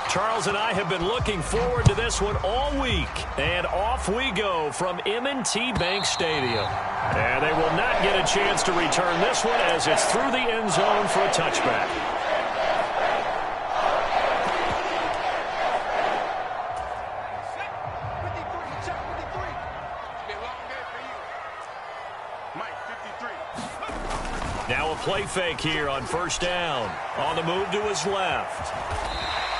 Charles and I have been looking forward to this one all week. And off we go from M&T Bank Stadium. And they will not get a chance to return this one as it's through the end zone for a touchback. Now a play fake here on first down. On the move to his left.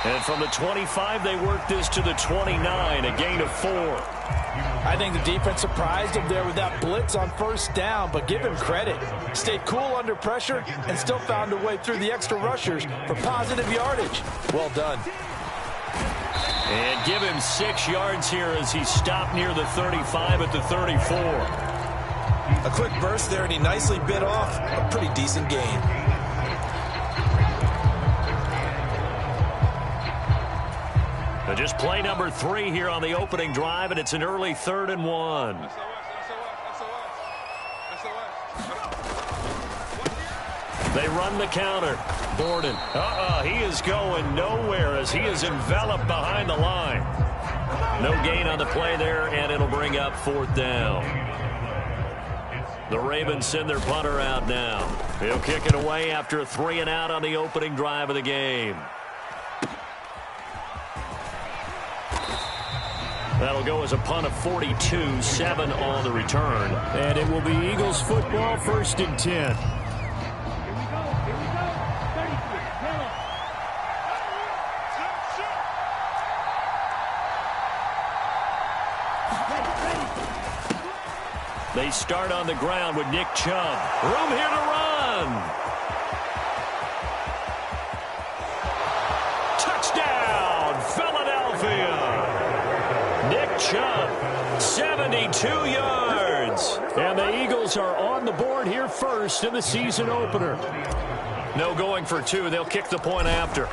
And from the 25, they work this to the 29, a gain of 4. I think the defense surprised him there with that blitz on first down, but give him credit. Stayed cool under pressure and still found a way through the extra rushers for positive yardage. Well done. And give him 6 yards here as he stopped near the 35 at the 34. A quick burst there, and he nicely bit off a pretty decent gain. Just play number 3 here on the opening drive, and it's an early 3rd and 1. They run the counter. Borden. He is going nowhere as he is enveloped behind the line. No gain on the play there, and it'll bring up 4th down. The Ravens send their punter out now. He'll kick it away after a 3 and out on the opening drive of the game. That'll go as a punt of 42, 7 on the return. And it will be Eagles football, 1st and 10. They start on the ground with Nick Chubb. Room here to run. Touchdown, Philadelphia. Nick Chubb, 72 yards. And the Eagles are on the board here first in the season opener. No going for 2. They'll kick the point after.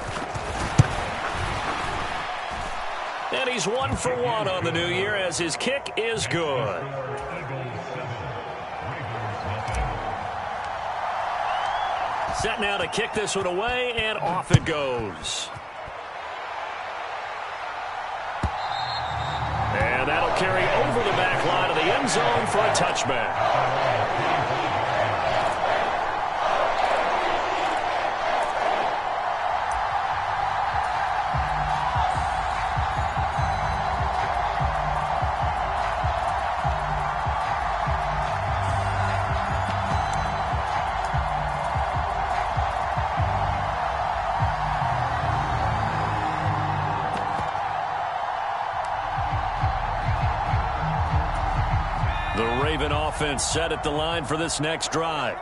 And he's 1 for 1 on the new year as his kick is good. Set now to kick this one away, and off it goes. And that'll carry over the back line of the end zone for a touchback. Offense set at the line for this next drive.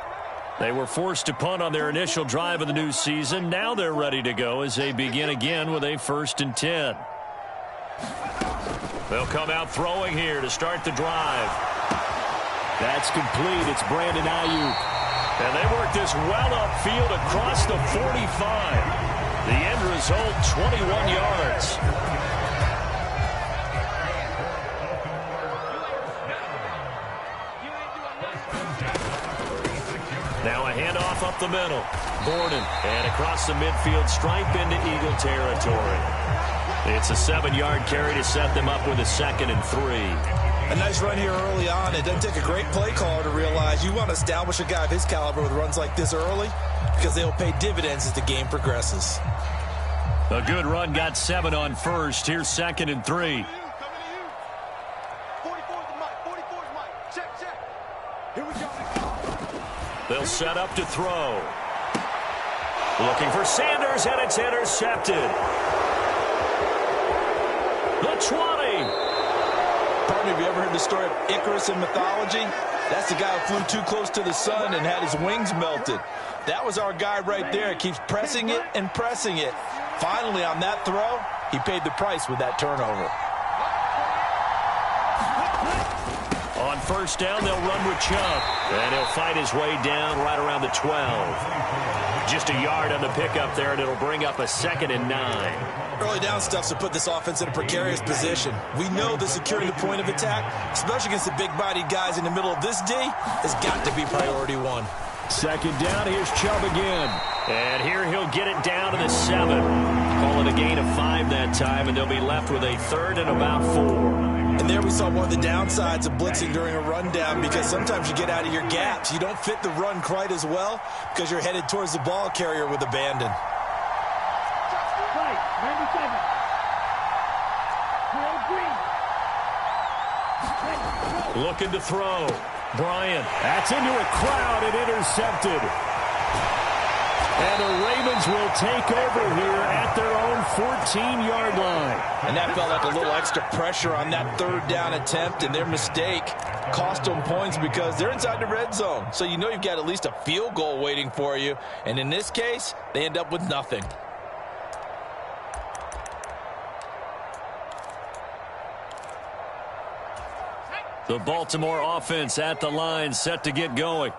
They were forced to punt on their initial drive of the new season. Now they're ready to go as they begin again with a 1st and 10. They'll come out throwing here to start the drive. That's complete. It's Brandon Ayuk. And they work this well upfield across the 45. The end result, 21 yards. Now a handoff up the middle. Borden. And across the midfield stripe into Eagle territory. It's a 7-yard carry to set them up with a 2nd and 3. A nice run here early on. It doesn't take a great play caller to realize you want to establish a guy of his caliber with runs like this early because they'll pay dividends as the game progresses. A good run got 7 on first. Here's 2nd and 3. They'll set up to throw. Looking for Sanders, and it's intercepted. The 20. Partner, have you ever heard the story of Icarus in mythology? That's the guy who flew too close to the sun and had his wings melted. That was our guy right there. He keeps pressing it and pressing it. Finally, on that throw, he paid the price with that turnover. On first down, they'll run with Chubb. And he'll fight his way down right around the 12. Just a yard on the pickup there, and it'll bring up a 2nd and 9. Early down stuff's to put this offense in a precarious position. We know that securing the point of attack, especially against the big-bodied guys in the middle of this D, has got to be priority 1. 2nd down, here's Chubb again. And here he'll get it down to the 7. Call it a gain of 5 that time, and they'll be left with a 3rd and about 4. And there we saw one of the downsides of blitzing during a rundown, because sometimes you get out of your gaps. You don't fit the run quite as well because you're headed towards the ball carrier with abandon. Looking to throw. Bryant. That's into a crowd and intercepted. And the Ravens will take over here at their own 14-yard line. And that felt like a little extra pressure on that 3rd down attempt, and their mistake cost them points because they're inside the red zone. So you know you've got at least a field goal waiting for you. And in this case, they end up with nothing. The Baltimore offense at the line, set to get going.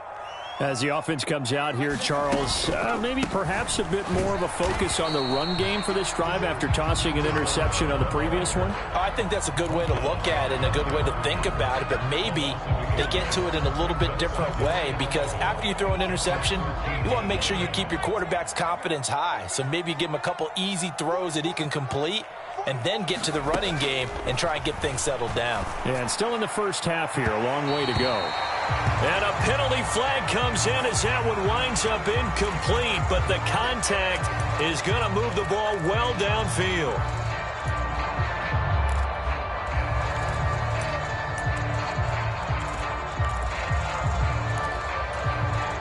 As the offense comes out here, Charles, maybe perhaps a bit more of a focus on the run game for this drive after tossing an interception on the previous one? I think that's a good way to look at it and a good way to think about it, but maybe they get to it in a little bit different way, because after you throw an interception, you want to make sure you keep your quarterback's confidence high. So maybe give him a couple easy throws that he can complete, and then get to the running game and try and get things settled down. Yeah, and still in the first half here, a long way to go. And a penalty flag comes in as that one winds up incomplete, but the contact is going to move the ball well downfield.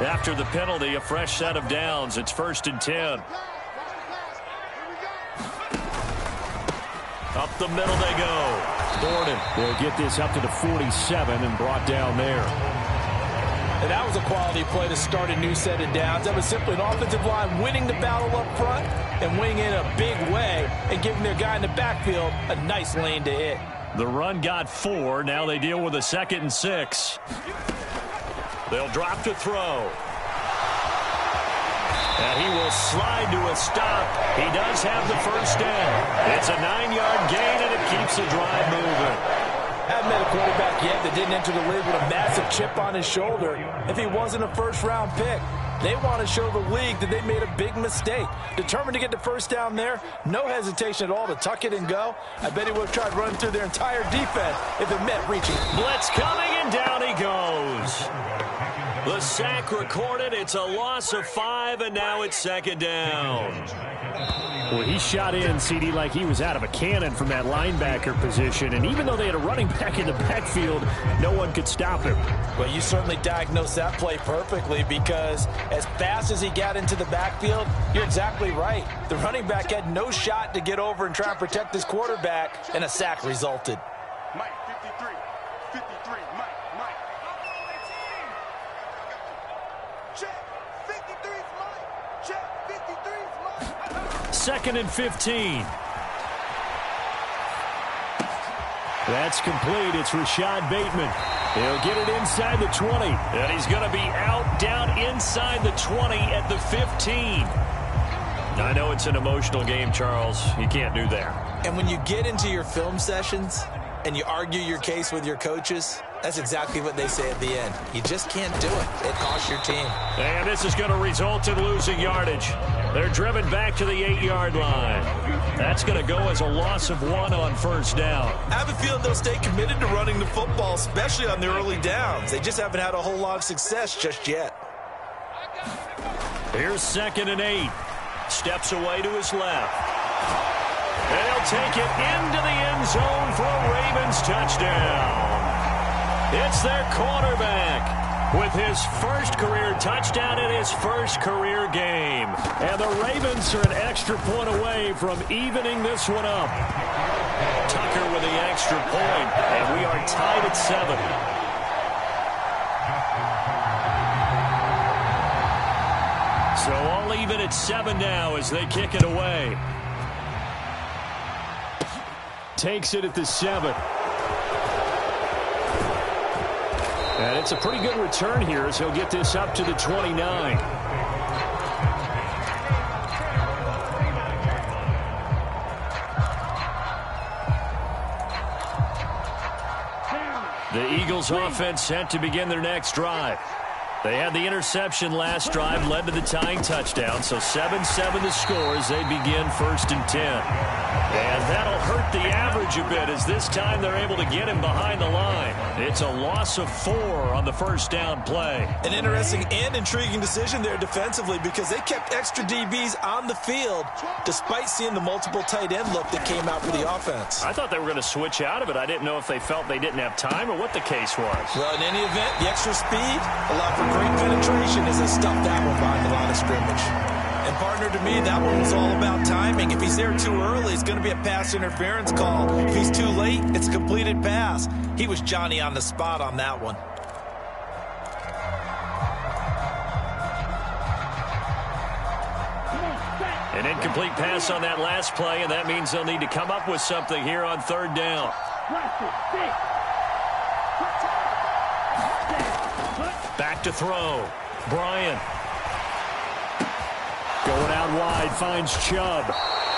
After the penalty, a fresh set of downs. It's 1st and 10. Up the middle they go. Gordon will get this up to the 47 and brought down there. And that was a quality play to start a new set of downs. That was simply an offensive line winning the battle up front and winning in a big way and giving their guy in the backfield a nice lane to hit. The run got 4. Now they deal with a 2nd and 6. They'll drop to throw. And he will slide to a stop. He does have the first down. It's a 9-yard gain, and it keeps the drive moving. Haven't met a quarterback yet that didn't enter the league with a massive chip on his shoulder if he wasn't a first-round pick. They want to show the league that they made a big mistake. Determined to get the first down there, no hesitation at all to tuck it and go. I bet he would have tried running through their entire defense if it meant reaching. Blitz coming, and down he goes. The sack recorded. It's a loss of 5, and now it's 2nd down. Well, he shot in, CD, like he was out of a cannon from that linebacker position. And even though they had a running back in the backfield, no one could stop him. Well, you certainly diagnosed that play perfectly, because as fast as he got into the backfield, you're exactly right. The running back had no shot to get over and try and protect his quarterback, and a sack resulted. Mike, 53, Mike. Check, 53's Mike. Check, 53's Mike. 2nd and 15. That's complete. It's Rashad Bateman. He'll get it inside the 20. And he's going to be out down inside the 20 at the 15. I know it's an emotional game, Charles. You can't do that. And when you get into your film sessions and you argue your case with your coaches, that's exactly what they say at the end. You just can't do it. It costs your team. And this is going to result in losing yardage. They're driven back to the 8-yard line. That's going to go as a loss of 1 on first down. I have a feeling they'll stay committed to running the football, especially on the early downs. They just haven't had a whole lot of success just yet. Here's 2nd and 8. Steps away to his left. And he'll take it into the end zone for a Ravens touchdown. It's their quarterback with his first career touchdown in his first career game. And the Ravens are an extra point away from evening this one up. Tucker with the extra point, and we are tied at 7. So all even at 7 now as they kick it away. Takes it at the 7. And it's a pretty good return here as he'll get this up to the 29. The Eagles offense set to begin their next drive. They had the interception last drive, led to the tying touchdown. So 7-7 the score as they begin 1st and 10. And that'll hurt the average a bit as this time they're able to get him behind the line. It's a loss of 4 on the first down play. An interesting and intriguing decision there defensively because they kept extra DBs on the field despite seeing the multiple tight end look that came out for the offense. I thought they were going to switch out of it. I didn't know if they felt they didn't have time or what the case was. Well, in any event, the extra speed allowed for great penetration as they stuffed that one behind the line of scrimmage. And, partner, to me, that one was all about timing. If he's there too early, it's going to be a pass interference call. If he's too late, it's a completed pass. He was Johnny on the spot on that one. An incomplete pass on that last play, and that means they'll need to come up with something here on 3rd down. Back to throw. Bryant. Going out wide, finds Chubb.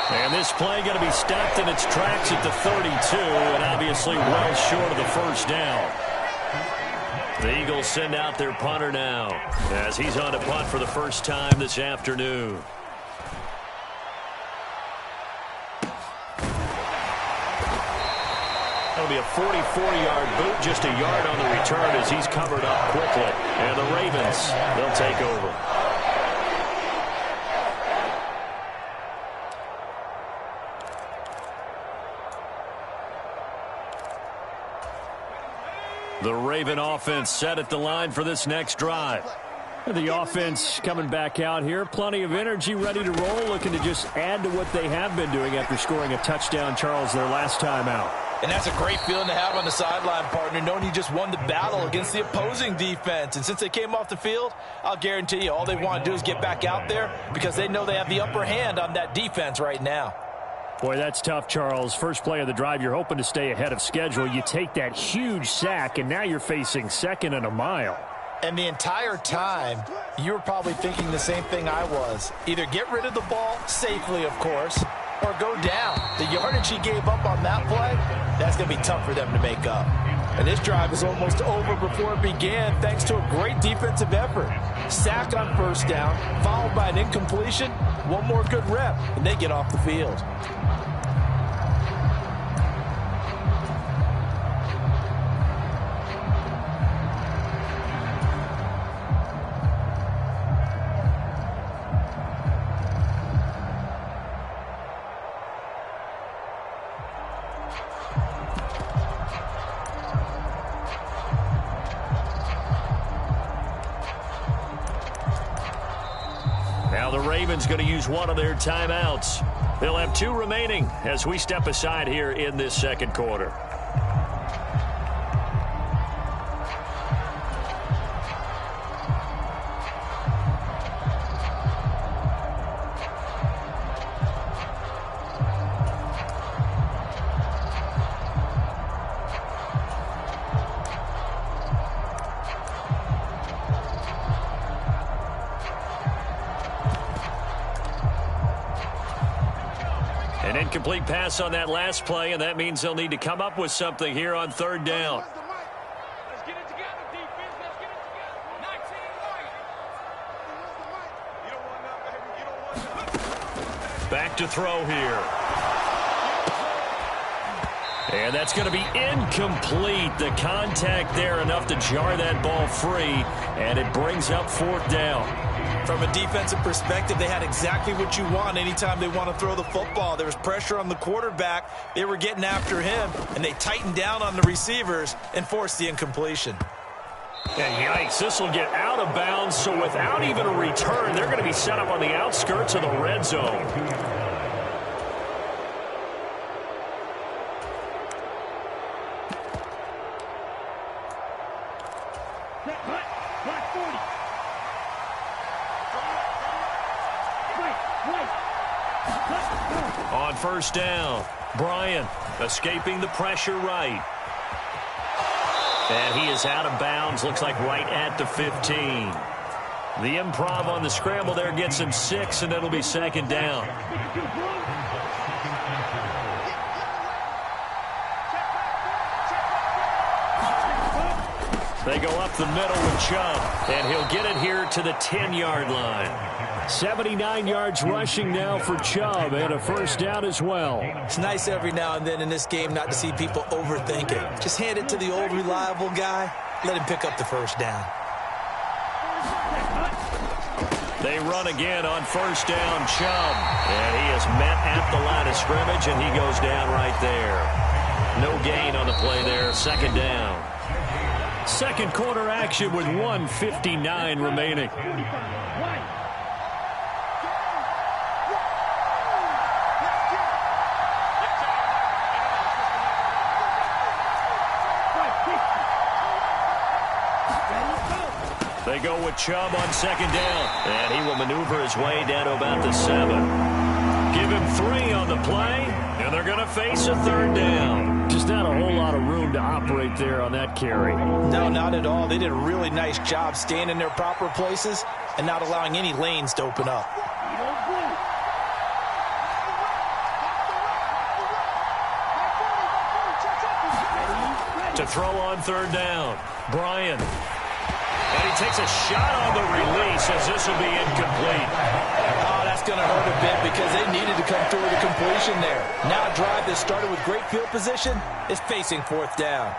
And this play going to be stopped in its tracks at the 32, and obviously well short of the first down. The Eagles send out their punter now as he's on to punt for the first time this afternoon. That'll be a 44-yard boot, just a yard on the return as he's covered up quickly. And the Ravens, they'll take over. The Raven offense set at the line for this next drive. The offense coming back out here. Plenty of energy, ready to roll, looking to just add to what they have been doing after scoring a touchdown, Charles, their last time out. And that's a great feeling to have on the sideline, partner, knowing you just won the battle against the opposing defense. And since they came off the field, I'll guarantee you all they want to do is get back out there because they know they have the upper hand on that defense right now. Boy, that's tough, Charles. First play of the drive, you're hoping to stay ahead of schedule. You take that huge sack, and now you're facing 2nd and a mile. And the entire time, you were probably thinking the same thing I was. Either get rid of the ball safely, of course, or go down. The yardage he gave up on that play, that's going to be tough for them to make up. And this drive is almost over before it began thanks to a great defensive effort. Sack on first down, followed by an incompletion. One more good rep, and they get off the field. Now the Ravens going to use one of their timeouts. They'll have 2 remaining as we step aside here in this second quarter. An incomplete pass on that last play, and that means they'll need to come up with something here on 3rd down. Let's get it together, defense. Let's get it together. 19 white. You don't want that, baby. You don't want that. Back to throw here. And that's going to be incomplete. The contact there enough to jar that ball free, and it brings up 4th down. From a defensive perspective, they had exactly what you want anytime they want to throw the football. There was pressure on the quarterback. They were getting after him, and they tightened down on the receivers and forced the incompletion. And yikes, this will get out of bounds, so without even a return, they're going to be set up on the outskirts of the red zone. On first down, Bryant escaping the pressure right. And he is out of bounds, looks like right at the 15. The improv on the scramble there gets him 6, and it'll be 2nd down. They go up the middle with Chubb, and he'll get it here to the 10-yard line. 79 yards rushing now for Chubb, and a first down as well. It's nice every now and then in this game not to see people overthink it. Just hand it to the old reliable guy. Let him pick up the first down. They run again on first down, Chubb. And he is met at the line of scrimmage, and he goes down right there. No gain on the play there, second down. Second quarter action with 1:59 remaining. They go with Chubb on second down, and he will maneuver his way down to about the 7. Give him 3 on the play, and they're going to face a third down. Just not a whole lot of room to operate there on that carry. No, not at all. They did a really nice job staying in their proper places and not allowing any lanes to open up. To throw on third down, Bryant. And he takes a shot on the release as this will be incomplete. Oh, that's going to hurt a bit because they needed to come through with a completion there. Now a drive that started with great field position is facing fourth down.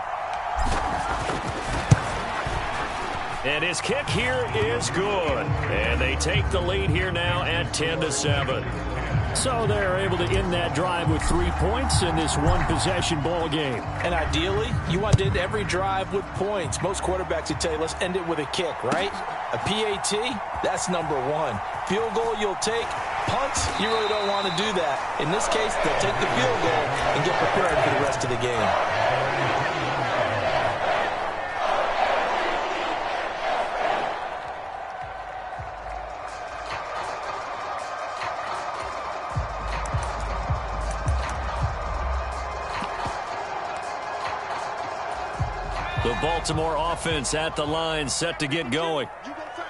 And his kick here is good. And they take the lead here now at 10-7. So they're able to end that drive with 3 points in this one-possession ball game. And ideally, you want to end every drive with points. Most quarterbacks would tell you, let's end it with a kick, right? A PAT, that's number 1. Field goal you'll take. Punts, you really don't want to do that. In this case, they'll take the field goal and get prepared for the rest of the game. The Baltimore offense at the line, set to get going.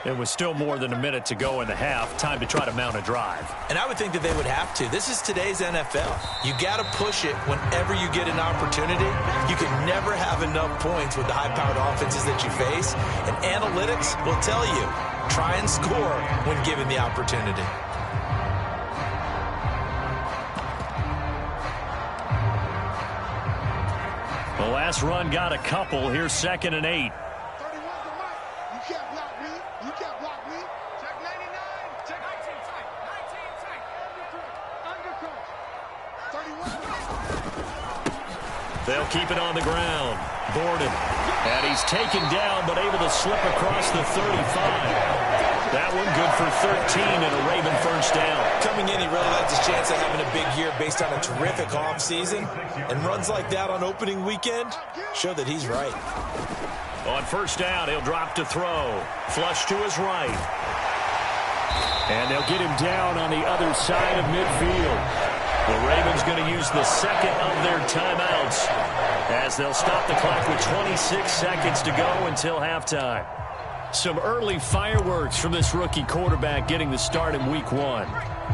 It was still more than a minute to go in the half. Time to try to mount a drive. And I would think that they would have to. This is today's NFL. You got to push it whenever you get an opportunity. You can never have enough points with the high-powered offenses that you face. And analytics will tell you, try and score when given the opportunity. The last run got a couple. Here's 2nd and 8. 31 to Mike. You can't block me. You can't block me. Check 99. Check 19 tight. 19 tight. Undercut. 31. They'll keep it on the ground. Gordon. And he's taken down, but able to slip across the 35. That one good for 13 and a Raven first down. Coming in, he really likes his chance of having a big year based on a terrific offseason. And runs like that on opening weekend show that he's right. On first down, he'll drop to throw. Flush to his right. And they'll get him down on the other side of midfield. The Ravens going to use the second of their timeouts as they'll stop the clock with 26 seconds to go until halftime. Some early fireworks from this rookie quarterback getting the start in week 1.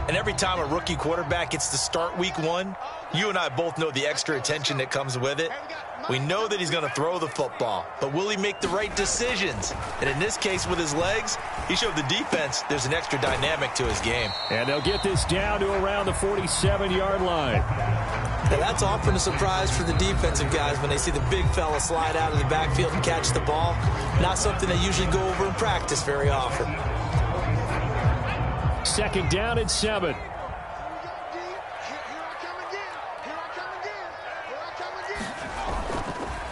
And every time a rookie quarterback gets to start week 1, you and I both know the extra attention that comes with it. We know that he's going to throw the football, but will he make the right decisions? And in this case, with his legs, he showed the defense there's an extra dynamic to his game. And they'll get this down to around the 47-yard line. Now that's often a surprise for the defensive guys when they see the big fella slide out of the backfield and catch the ball. Not something they usually go over in practice very often. 2nd down and 7.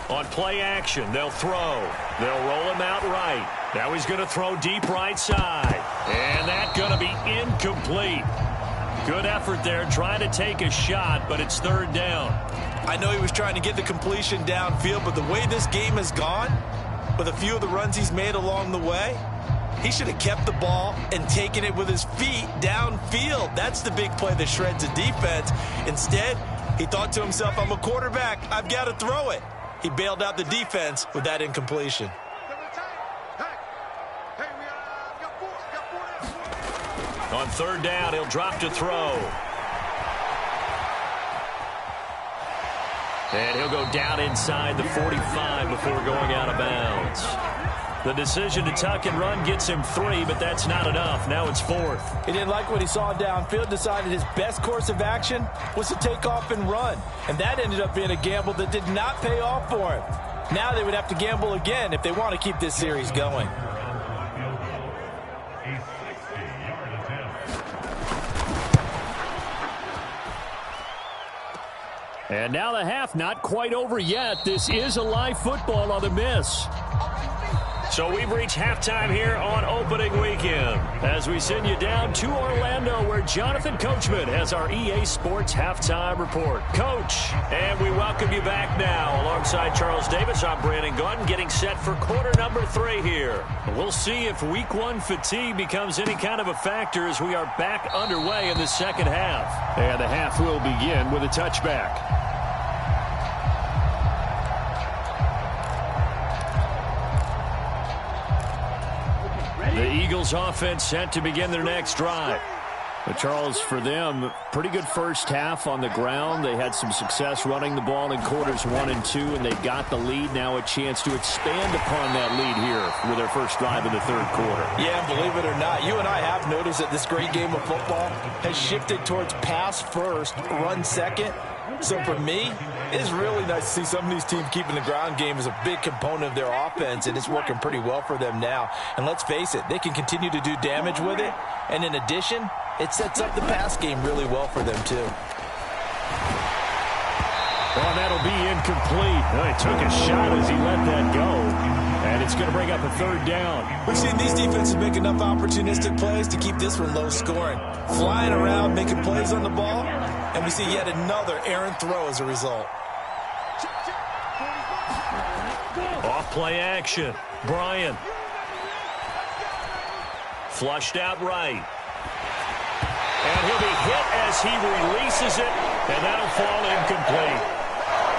On play action, they'll throw. They'll roll him out right. Now he's going to throw deep right side. And that's going to be incomplete. Good effort there, trying to take a shot, but it's 3rd down. I know he was trying to get the completion downfield, but the way this game has gone, with a few of the runs he's made along the way, he should have kept the ball and taken it with his feet downfield. That's the big play that shreds a defense. Instead, he thought to himself, I'm a quarterback, I've got to throw it. He bailed out the defense with that incompletion. On 3rd down, he'll drop to throw. And he'll go down inside the 45 before going out of bounds. The decision to tuck and run gets him 3, but that's not enough. Now it's 4th. He didn't like what he saw downfield, decided his best course of action was to take off and run. And that ended up being a gamble that did not pay off for him. Now they would have to gamble again if they want to keep this series going. And now the half not quite over yet. This is a live football on the miss. So we've reached halftime here on opening weekend as we send you down to Orlando where Jonathan Coachman has our EA Sports Halftime Report. Coach, and we welcome you back now. Alongside Charles Davis, I'm Brandon Gaudin getting set for quarter number 3 here. We'll see if week 1 fatigue becomes any kind of a factor as we are back underway in the second half. And the half will begin with a touchback. The Eagles offense set to begin their next drive. But Charles, for them, pretty good first half on the ground. They had some success running the ball in quarters 1 and 2, and they've got the lead. Now a chance to expand upon that lead here with their first drive in the third quarter. Yeah, and believe it or not, you and I have noticed that this great game of football has shifted towards pass first, run second. So for me, it's really nice to see some of these teams keeping the ground game as a big component of their offense, and it's working pretty well for them now. And let's face it, they can continue to do damage with it. And in addition, it sets up the pass game really well for them, too. Well, that'll be incomplete. Well, he took a shot as he let that go. And it's going to bring up a third down. We've seen these defenses make enough opportunistic plays to keep this one low scoring. Flying around, making plays on the ball, and we see yet another errant throw as a result. Off play action. Bryant. Flushed out right. And he'll be hit as he releases it, and that'll fall incomplete.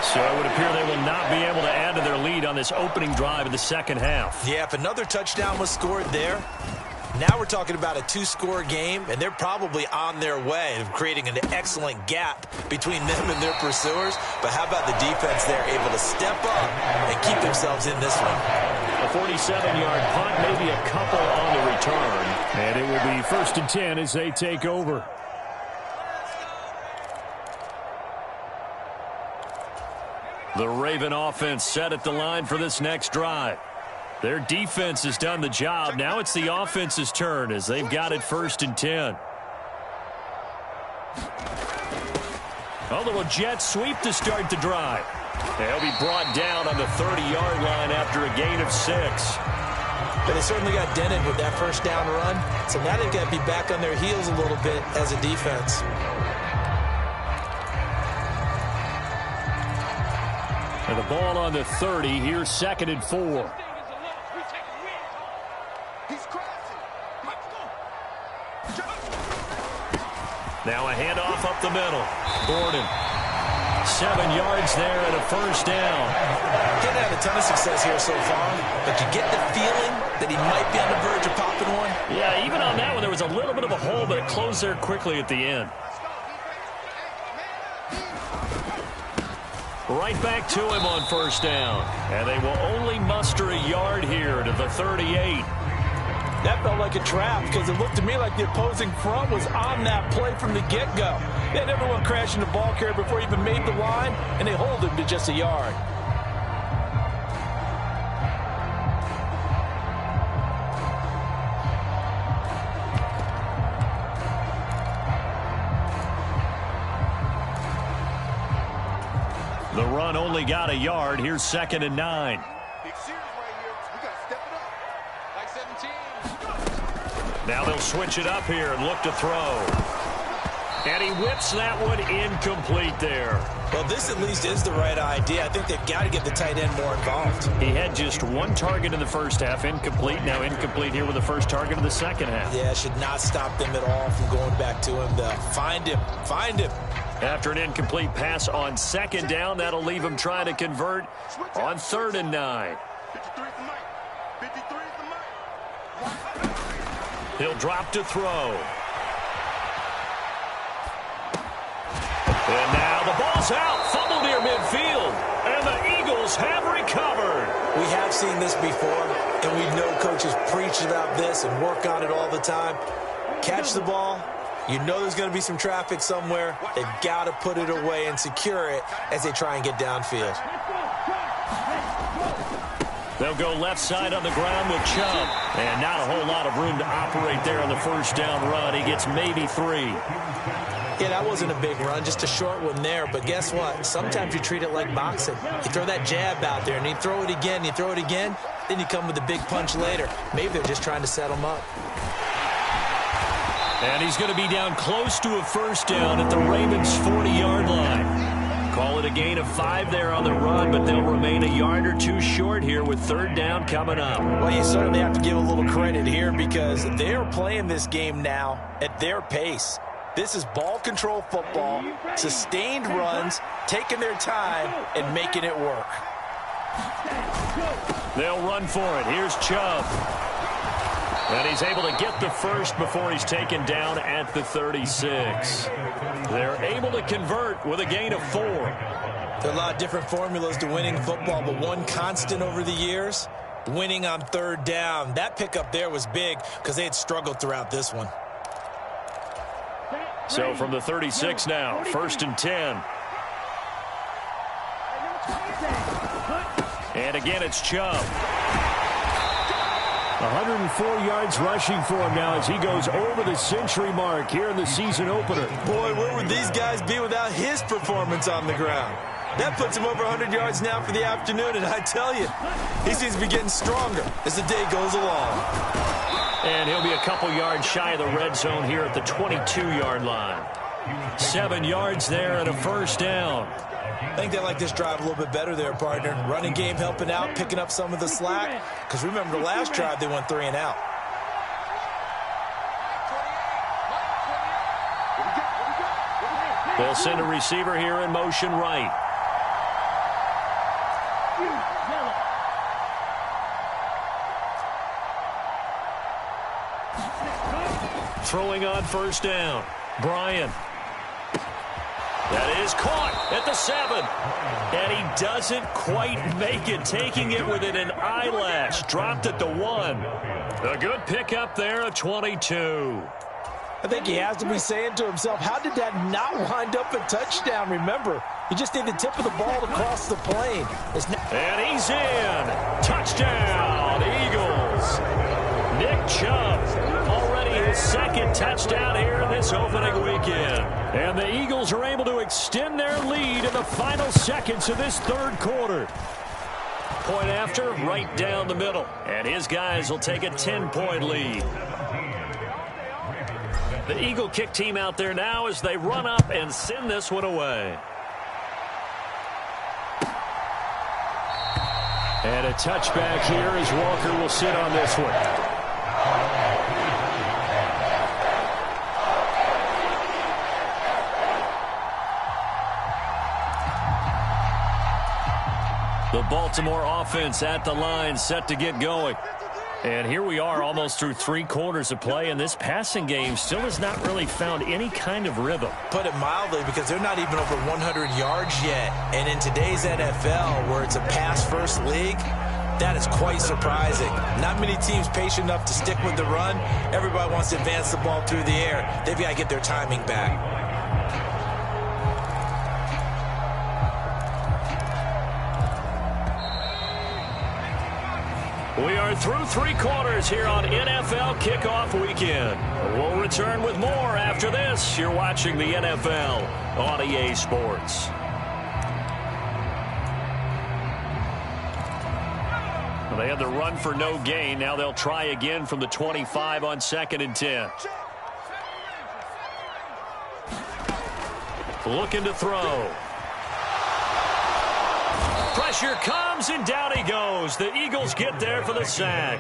So it would appear they will not be able to add to their lead on this opening drive of the second half. Yeah, if another touchdown was scored there, now we're talking about a 2-score game, and they're probably on their way of creating an excellent gap between them and their pursuers. But how about the defense there, able to step up and keep themselves in this one? A 47-yard punt, maybe a couple on the return. And it will be 1st and 10 as they take over. The Raven offense set at the line for this next drive. Their defense has done the job. Now it's the offense's turn as they've got it 1st and 10. A little jet sweep to start the drive. They'll be brought down on the 30-yard line after a gain of 6. But they certainly got dented with that first down run. So now they've got to be back on their heels a little bit as a defense. And the ball on the 30. Here's 2nd and 4. Now a handoff up the middle. Gordon. 7 yards there and a first down. He hasn't had a ton of success here so far, but you get the feeling that he might be on the verge of popping one. Yeah, even on that one, there was a little bit of a hole, but it closed there quickly at the end. Right back to him on first down. And they will only muster a yard here to the 38. That felt like a trap because it looked to me like the opposing front was on that play from the get-go. They had everyone crashing the ball carrier before he even made the line, and they hold him to just a yard. The run only got a yard. Here's 2nd and 9. Now they'll switch it up here and look to throw. And he whips that one incomplete there. Well, this at least is the right idea. I think they've got to get the tight end more involved. He had just 1 target in the first half, incomplete. Now incomplete here with the first target of the second half. Yeah, it should not stop them at all from going back to him. Find him. Find him. After an incomplete pass on 2nd down, that'll leave him trying to convert on 3rd and 9. He'll drop to throw. And now the ball's out. Fumble near midfield. And the Eagles Eagles have recovered. We have seen this before, and we know coaches preach about this and work on it all the time. Catch the ball. You know there's going to be some traffic somewhere. They've got to put it away and secure it as they try and get downfield. They'll go left side on the ground with Chubb. And not a whole lot of room to operate there on the first down run. He gets maybe 3. Yeah, that wasn't a big run, just a short one there. But guess what? Sometimes you treat it like boxing. You throw that jab out there, and you throw it again, then you come with a big punch later. Maybe they're just trying to set him up. And he's going to be down close to a first down at the Ravens' 40-yard line. Call it a gain of 5 there on the run, but they'll remain a yard or two short here with third down coming up. Well, you certainly have to give a little credit here because they're playing this game now at their pace. This is ball control football, sustained runs, taking their time, and making it work. They'll run for it. Here's Chubb. And he's able to get the first before he's taken down at the 36. They're able to convert with a gain of 4. There are a lot of different formulas to winning football, but one constant over the years, winning on third down. That pickup there was big because they had struggled throughout this one. So from the 36 now, 1st and 10. And again, it's Chubb. 104 yards rushing for him now as he goes over the century mark here in the season opener. Boy, where would these guys be without his performance on the ground? That puts him over 100 yards now for the afternoon, and I tell you, he seems to be getting stronger as the day goes along. And he'll be a couple yards shy of the red zone here at the 22-yard line. 7 yards there and a first down. I think they like this drive a little bit better there, partner. Running game helping out, picking up some of the slack. Because remember, the last drive, they went 3 and out. They'll send a receiver here in motion right. Throwing on first down. Bryant. That is caught at the 7. And he doesn't quite make it, taking it within an eyelash. Dropped at the 1. A good pickup there at 22. I think he has to be saying to himself, how did that not wind up a touchdown? Remember, you just need the tip of the ball to cross the plane. And he's in. Touchdown, Eagles. Nick Chubb, already his 2nd touchdown here in this opening weekend. And the Eagles are able to extend their lead in the final seconds of this 3rd quarter. Point after, right down the middle. And his guys will take a 10-point lead. The Eagle kick team out there now as they run up and send this one away. And a touchback here as Walker will sit on this one. The Baltimore offense at the line, set to get going. And here we are almost through 3 quarters of play, and this passing game still has not really found any kind of rhythm. Put it mildly, because they're not even over 100 yards yet. And in today's NFL, where it's a pass-first league, that is quite surprising. Not many teams patient enough to stick with the run. Everybody wants to advance the ball through the air. They've got to get their timing back. We are through 3 quarters here on NFL Kickoff Weekend. We'll return with more after this. You're watching the NFL on EA Sports. They had the run for no gain. Now they'll try again from the 25 on 2nd and 10. Looking to throw. Pressure comes, and down he goes. The Eagles get there for the sack.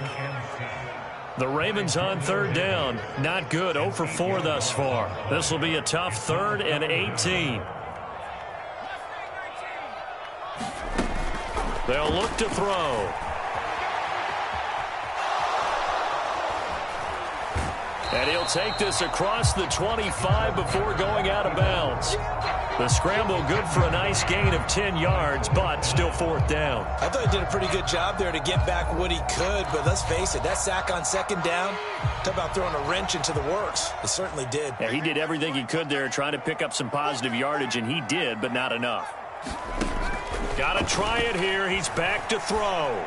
The Ravens on 3rd down. Not good. 0 for 4 thus far. This will be a tough 3rd and 18. They'll look to throw. And he'll take this across the 25 before going out of bounds. The scramble good for a nice gain of 10 yards, but still fourth down. I thought he did a pretty good job there to get back what he could, but let's face it, that sack on second down, talk about throwing a wrench into the works. It certainly did. Yeah, he did everything he could there trying to pick up some positive yardage, and he did, but not enough. Got to try it here. He's back to throw.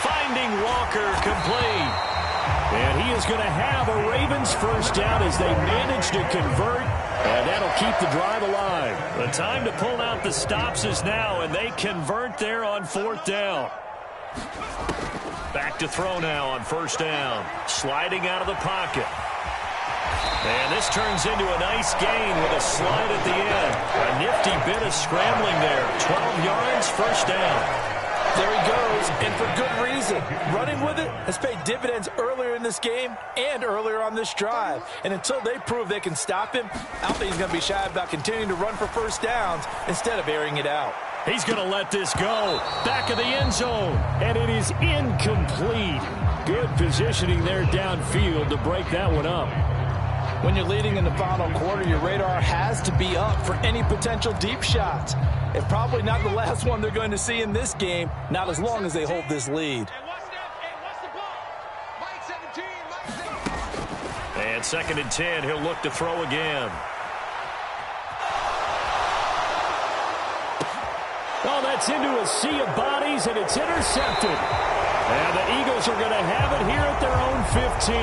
Finding Walker, complete. And he is going to have a Ravens first down as they manage to convert, and that'll keep the drive alive. The time to pull out the stops is now, and they convert there on fourth down. Back to throw now on first down. Sliding out of the pocket. And this turns into a nice gain with a slide at the end. A nifty bit of scrambling there. 12 yards, first down. There he goes, and for good reason. Running with it has paid dividends earlier in this game and earlier on this drive. And until they prove they can stop him, I don't think he's going to be shy about continuing to run for first downs instead of airing it out. He's going to let this go. Back of the end zone, and it is incomplete. Good positioning there downfield to break that one up. When you're leading in the final quarter, your radar has to be up for any potential deep shots. And probably not the last one they're going to see in this game, not as long as they hold this lead. And second and 10, he'll look to throw again. Oh, that's into a sea of bodies, and it's intercepted. And the Eagles are going to have it here at their own 15.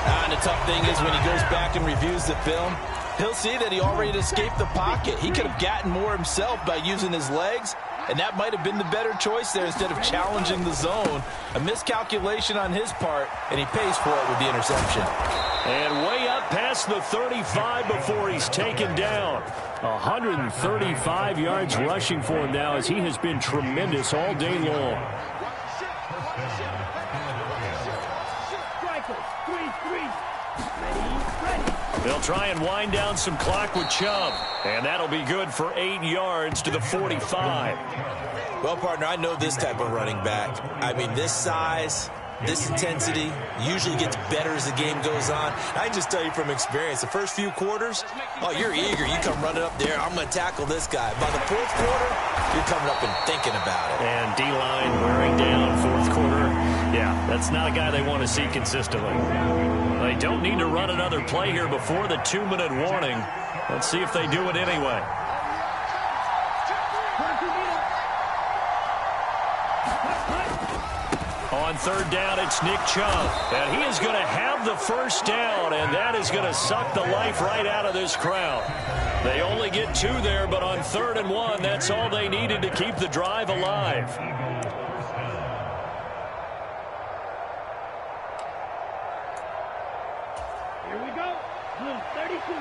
And the tough thing is when he goes back and reviews the film, he'll see that he already escaped the pocket. He could have gotten more himself by using his legs, and that might have been the better choice there instead of challenging the zone. A miscalculation on his part, and he pays for it with the interception. And way up past the 35 before he's taken down. 135 yards rushing for him now as he has been tremendous all day long. They'll try and wind down some clock with Chubb. And that'll be good for 8 yards to the 45. Well, partner, I know this type of running back. I mean, this size, this intensity usually gets better as the game goes on. I can just tell you from experience, the first few quarters, oh, you're eager. You come running up there, I'm going to tackle this guy. By the fourth quarter, you're coming up and thinking about it. And D-line wearing down fourth quarter. Yeah, that's not a guy they want to see consistently. They don't need to run another play here before the 2-minute warning. Let's see if they do it anyway. On third down, it's Nick Chubb. And he is going to have the first down, and that is going to suck the life right out of this crowd. They only get 2 there, but on 3rd and 1, that's all they needed to keep the drive alive. Here we go. 32.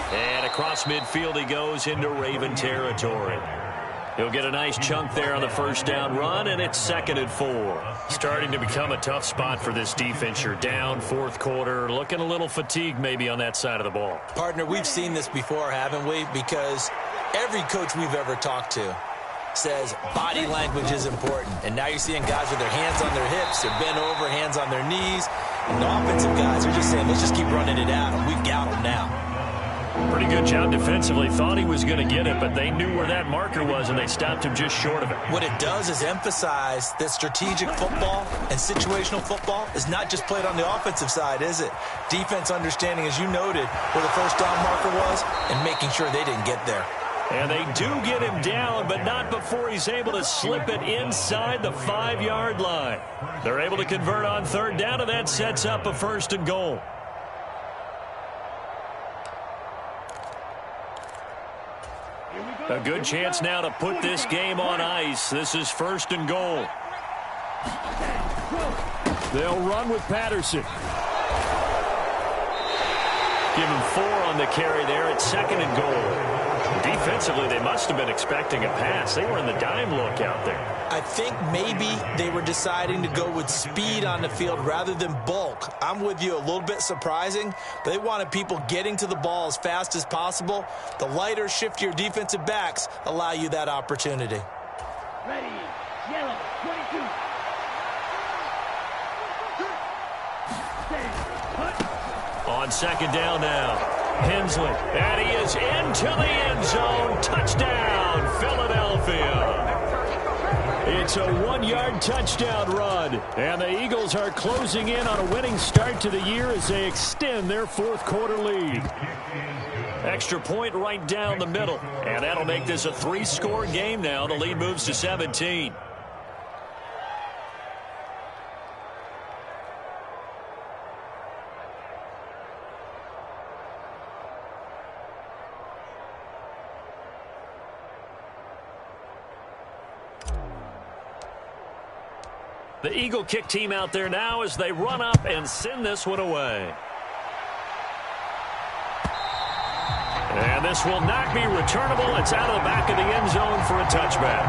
And across midfield he goes into Raven territory. He'll get a nice chunk there on the first down run, and it's 2nd and 4. Starting to become a tough spot for this defense. You're down fourth quarter, looking a little fatigued maybe on that side of the ball. Partner, we've seen this before, haven't we? Because every coach we've ever talked to says body language is important. And now you're seeing guys with their hands on their hips, they're bent over, hands on their knees. And the offensive guys are just saying, let's just keep running it at them. We've got them now. Pretty good job defensively. Thought he was going to get it, but they knew where that marker was, and they stopped him just short of it. What it does is emphasize that strategic football and situational football is not just played on the offensive side, is it? Defense understanding, as you noted, where the first down marker was and making sure they didn't get there. And they do get him down, but not before he's able to slip it inside the 5-yard line. They're able to convert on third down, and that sets up a 1st and goal. A good chance now to put this game on ice. This is 1st and goal. They'll run with Patterson. Give him 4 on the carry there at 2nd and goal. Defensively, they must have been expecting a pass. They were in the dime look out there. I think maybe they were deciding to go with speed on the field rather than bulk. I'm with you, a little bit surprising. But they wanted people getting to the ball as fast as possible. The lighter, shiftier defensive backs allow you that opportunity. Ready. Yellow. 22. On second down now, Hensley, and he is into the end zone. Touchdown, Philadelphia. It's a 1-yard touchdown run, and the Eagles are closing in on a winning start to the year as they extend their fourth-quarter lead. Extra point right down the middle, and that'll make this a 3-score game now. The lead moves to 17. The Eagle kick team out there now as they run up and send this one away. And this will not be returnable. It's out of the back of the end zone for a touchback.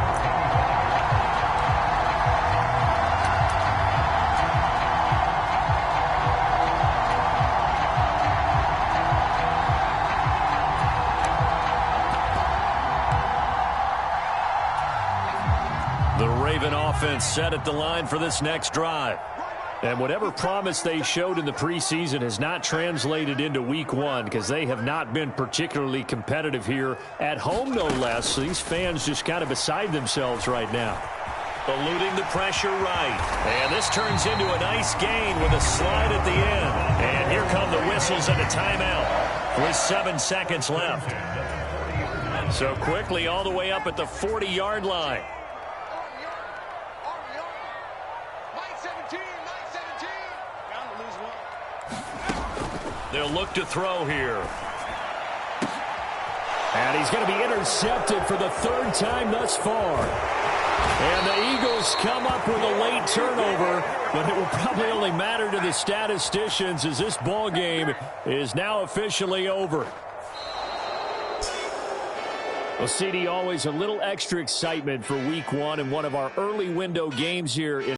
The Raven offense set at the line for this next drive. And whatever promise they showed in the preseason has not translated into week one because they have not been particularly competitive here at home, no less. So these fans just kind of beside themselves right now. Eluding the pressure right. And this turns into a nice gain with a slide at the end. And here come the whistles and a timeout with 7 seconds left. So quickly all the way up at the 40-yard line. They'll look to throw here. And he's going to be intercepted for the 3rd time thus far. And the Eagles come up with a late turnover, but it will probably only matter to the statisticians as this ball game is now officially over. Well, CD, always a little extra excitement for week one and one of our early window games here in